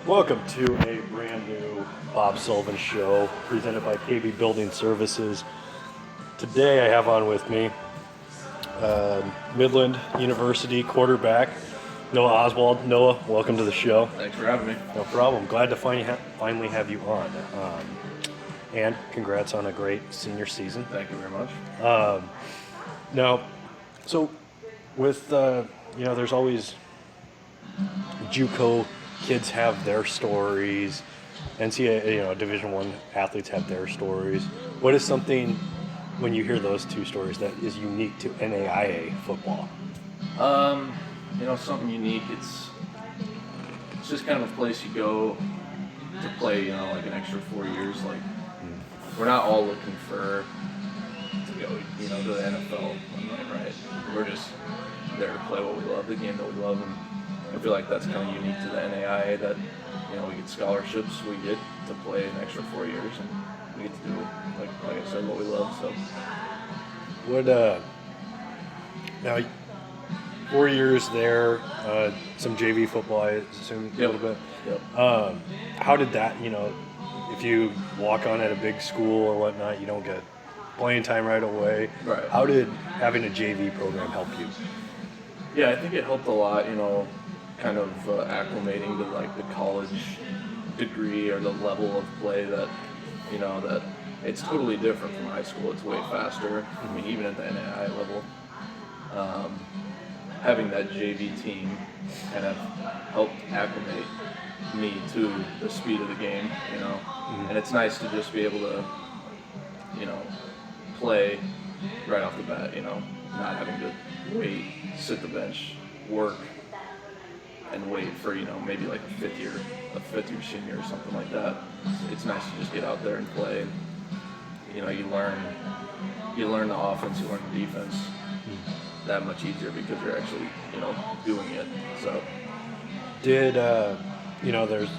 Welcome to a brand new Bob Sullivan show presented by KB Building Services. Today I have on with me Midland University quarterback Noah Oswald. Noah, welcome to the show. Thanks for having me. No problem. Glad to finally have you on. And congrats on a great senior season. Thank you very much. Now, so with, there's always JUCO kids have their stories. NCAA, Division I athletes have their stories. What is something, when you hear those two stories, that is unique to NAIA football? Something unique. It's just kind of a place you go to play, like an extra 4 years. Like, we're not all looking to go, to the NFL one night, right? We're just there to play what we love, the game that we love, and I feel like that's kind of unique to the NAIA that, we get scholarships, we get to play an extra 4 years, and we get to do, like I said, what we love. So, now 4 years there, some JV football, I assume, a little bit. Yep. How did that, if you walk on at a big school or whatnot, you don't get playing time right away. Right. How did having a JV program help you? Yeah, I think it helped a lot, kind of acclimating to like the college degree or the level of play that, that it's totally different from high school. It's way faster. I mean, even at the NAIA level, having that JV team kind of helped acclimate me to the speed of the game, and it's nice to just be able to, play right off the bat, not having to wait, sit the bench, work, and wait for, maybe like a fifth year senior or something like that. It's nice to just get out there and play. You learn the offense, you learn the defense that much easier because you're actually, doing it. So did, there's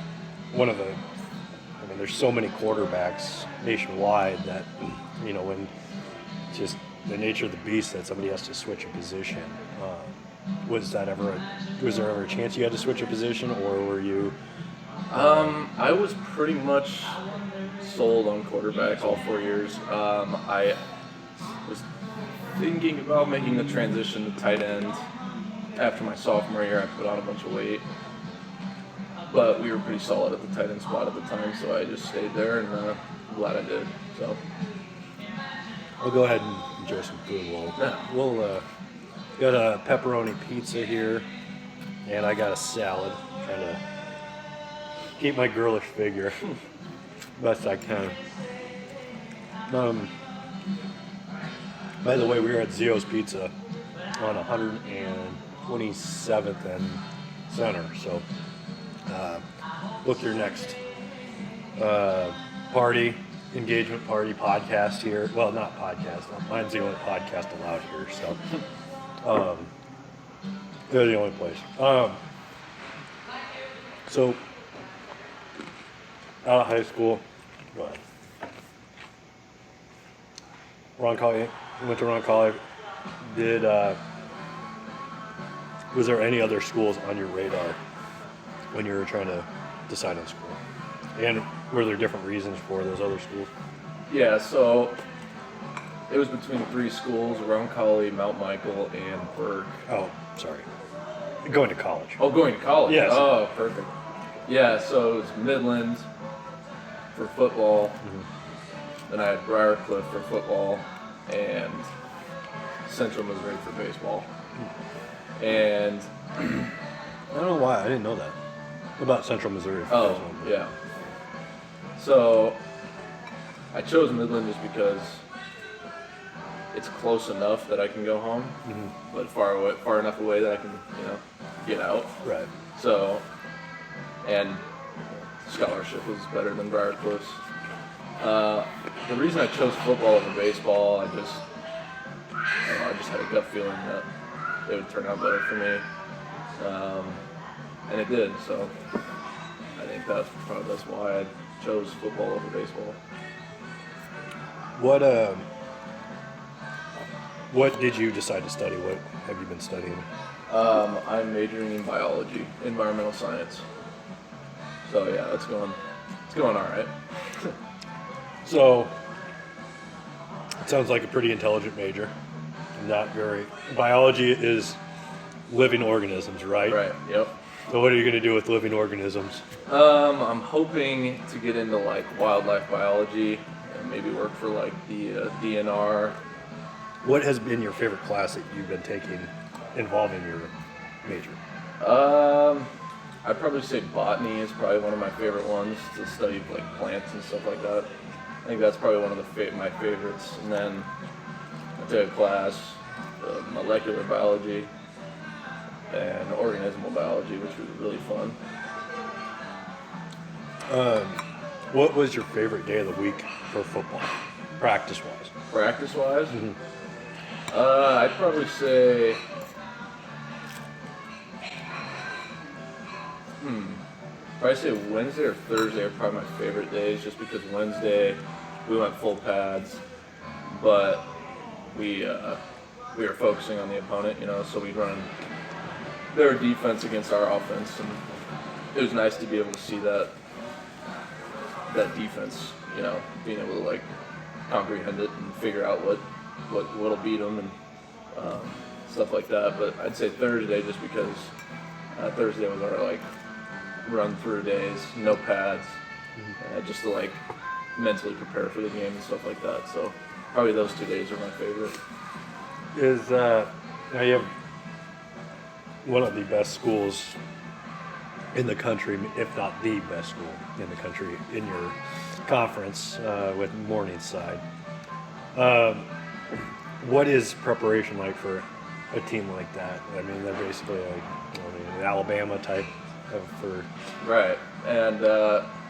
there's so many quarterbacks nationwide that, when just the nature of the beast that somebody has to switch a position. Was there ever a chance you had to switch a position, or were you? I was pretty much sold on quarterbacks all 4 years. I was thinking about making the transition to tight end after my sophomore year. I put on a bunch of weight, but we were pretty solid at the tight end spot at the time, so I just stayed there, and I'm glad I did. So I'll go ahead and enjoy some food. We'll got a pepperoni pizza here, and I got a salad. Trying to keep my girlish figure best I can. By the way, we were at Zio's Pizza on 127th and Center. So book your next engagement party podcast here. Well, not podcast. Mine's the only podcast allowed here. So. They're the only place. So, out of high school, go ahead. Went to Roncalli. Was there any other schools on your radar when you were trying to decide on school? And were there different reasons for those other schools? Yeah, so it was between 3 schools: Roncalli, Mount Michael, and Berg. Oh, sorry. Going to college. Oh, going to college? Yes. Oh, perfect. Yeah, so it was Midland for football. Then I had Briarcliff for football and Central Missouri for baseball. And I don't know why. I didn't know that. About Central Missouri. Oh, yeah. So I chose Midland just because it's close enough that I can go home, but far enough away that I can, get out. Right. So, and scholarship was better than Briarcliff's. The reason I chose football over baseball, I just had a gut feeling that it would turn out better for me, and it did. So, I think that's why I chose football over baseball. What did you decide to study? What have you been studying? I'm majoring in biology, environmental science. So yeah, it's going all right. So, it sounds like a pretty intelligent major. Not very. Biology is living organisms, right? Right. Yep. So, what are you going to do with living organisms? I'm hoping to get into like wildlife biology and maybe work for like the DNR. What has been your favorite class that you've been taking involving your major? I'd probably say botany is probably one of my favorite ones to study like plants and stuff like that. I think that's probably one of my favorites. And then I took a class, molecular biology and organismal biology, which was really fun. What was your favorite day of the week for football, practice-wise? Practice-wise, I'd probably say, Wednesday or Thursday are probably my favorite days, just because Wednesday we went full pads, but we were focusing on the opponent, so we'd run their defense against our offense, and it was nice to be able to see that defense, being able to like comprehend it and figure out what'll beat them and stuff like that. But I'd say Thursday, just because Thursday was our like run through days, no pads, just to like mentally prepare for the game and stuff like that. So probably those 2 days are my favorite. Now you have one of the best schools in the country, if not the best school in the country, in your conference with Morningside. What is preparation like for a team like that? I mean, they're basically like an Alabama type for. Right, and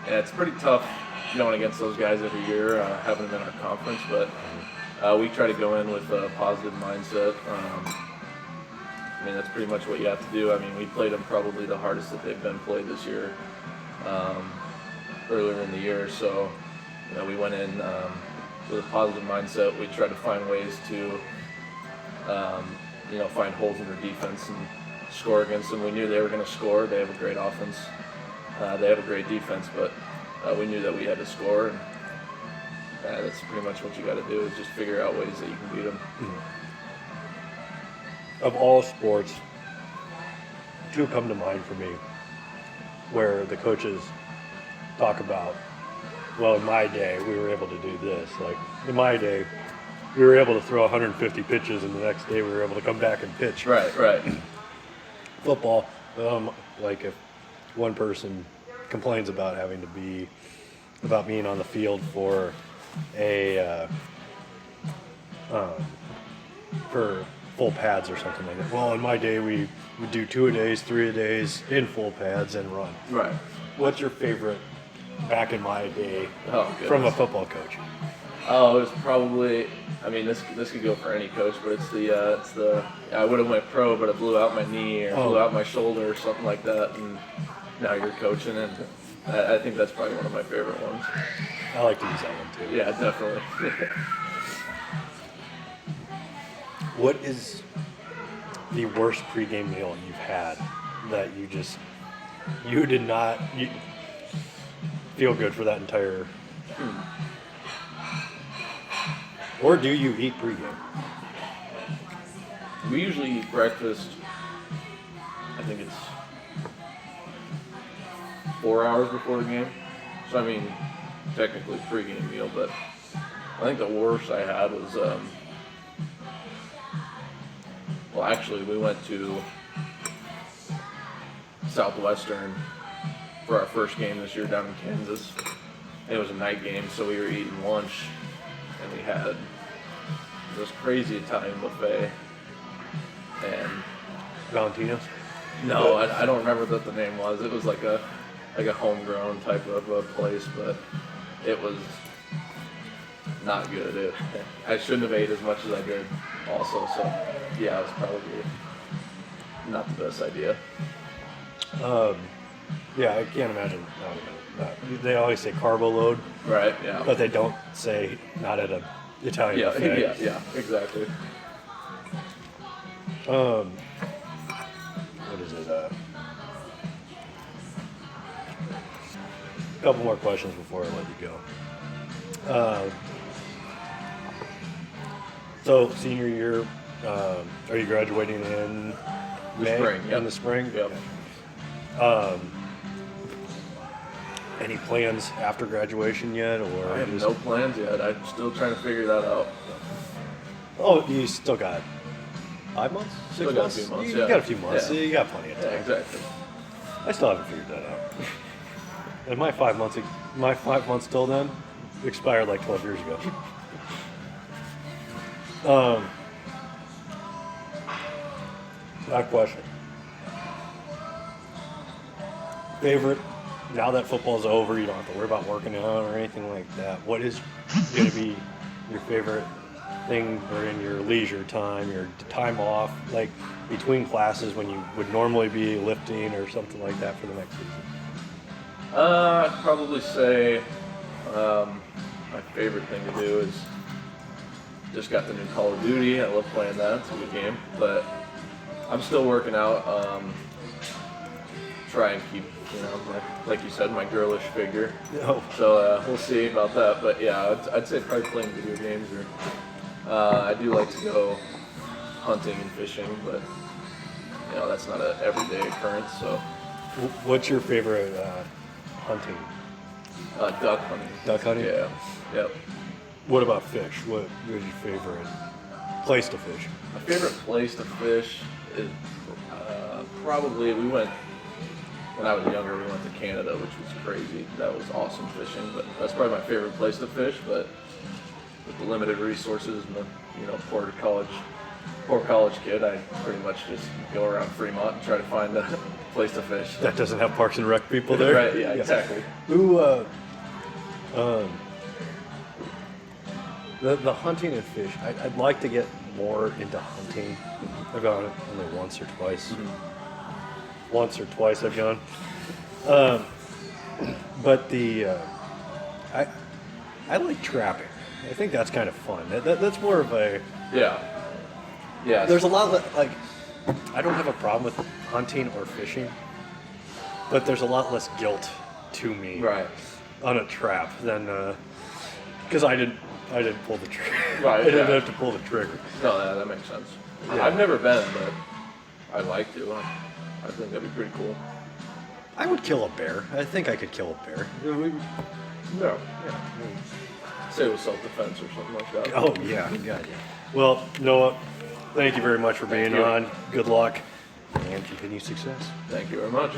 it's pretty tough going against those guys every year, having them in our conference, but we try to go in with a positive mindset. I mean, that's pretty much what you have to do. I mean, we played them probably the hardest that they've been played this year, earlier in the year. So, we went in with a positive mindset. We tried to find ways to, find holes in their defense and score against them. We knew they were going to score. They have a great offense. They have a great defense, but we knew that we had to score. And that's pretty much what you got to do, is just figure out ways that you can beat them. Mm-hmm. Of all sports, two come to mind for me where the coaches talk about, well, in my day, we were able to do this. Like, in my day, we were able to throw 150 pitches, and the next day we were able to come back and pitch. Right. Football, like if one person complains about having to be, about being on the field for for full pads or something like that. Well, in my day, we would do 2-a-days, 3-a-days in full pads and run. Right. What's your favorite back in my day from a football coach? Oh, it was probably, I mean, this could go for any coach, but it's the I would have went pro, but I blew out my knee or blew out my shoulder or something like that, and now you're coaching, and I think that's probably one of my favorite ones. I like to use that one too. Yeah, definitely. What is the worst pregame meal you've had that you did not feel good for that entire? Or do you eat pregame? We usually eat breakfast, I think it's 4 hours before the game. So, I mean, technically pregame meal, but I think the worst I had was, well, actually, we went to Southwestern for our first game this year down in Kansas. It was a night game, so we were eating lunch, and we had this crazy Italian buffet. And Valentino's? no, I don't remember what the name was. It was like a homegrown type of a place, but it was not good. I shouldn't have ate as much as I did also, so yeah, it was probably not the best idea. Yeah, I can't imagine. They always say carbo load, Right, yeah. but they don't say not at an Italian Yeah, buffet. yeah, exactly. What is it? couple more questions before I let you go. So senior year, are you graduating in May? Spring, yep. In the spring? Yep. Okay. Any plans after graduation yet, or I have no plans yet. I'm still trying to figure that out. Oh, you still got 5 months? 6 Still got a months? few months, You yeah. got a few months. Yeah. You got plenty of time. Yeah, exactly. I still haven't figured that out. And my 5 months till then expired like 12 years ago. That question. Favorite, now that football's over, you don't have to worry about working out or anything like that. What is going to be your favorite thing during your leisure time, your time off, like between classes when you would normally be lifting or something like that for the next season? I'd probably say my favorite thing to do is just got the new Call of Duty. I love playing that. It's a good game. But I'm still working out. Try and keep, like you said, my girlish figure. Oh. So we'll see about that. But yeah, I'd say probably playing video games. Or I do like to go hunting and fishing, but that's not an everyday occurrence. So. What's your favorite hunting? Duck hunting. Duck hunting? Yeah. Yep. What about fish? What is your favorite place to fish? My favorite place to fish is probably when I was younger, we went to Canada, which was crazy. That was awesome fishing, but that's probably my favorite place to fish. But with the limited resources and the poor college kid, I pretty much just go around Fremont and try to find a place to fish. That doesn't have Parks and Rec people there? Right, yeah, exactly. Who, the hunting and fish, I'd like to get more into hunting. I've gone only once or twice. Mm-hmm. Once or twice I've gone. But I like trapping. I think that's kind of fun. That's more of a... Yeah. There's a lot of, I don't have a problem with hunting or fishing, but there's a lot less guilt to me on a trap than, because I didn't pull the trigger. Right, I didn't have to pull the trigger. No, that makes sense. Yeah. I've never been, but I'd like to. I think that'd be pretty cool. I would kill a bear. I think I could kill a bear. Yeah. Say it was self-defense or something like that. Oh, yeah. Yeah. Well, Noah, thank you very much for being on. Good luck and continued success. Thank you very much.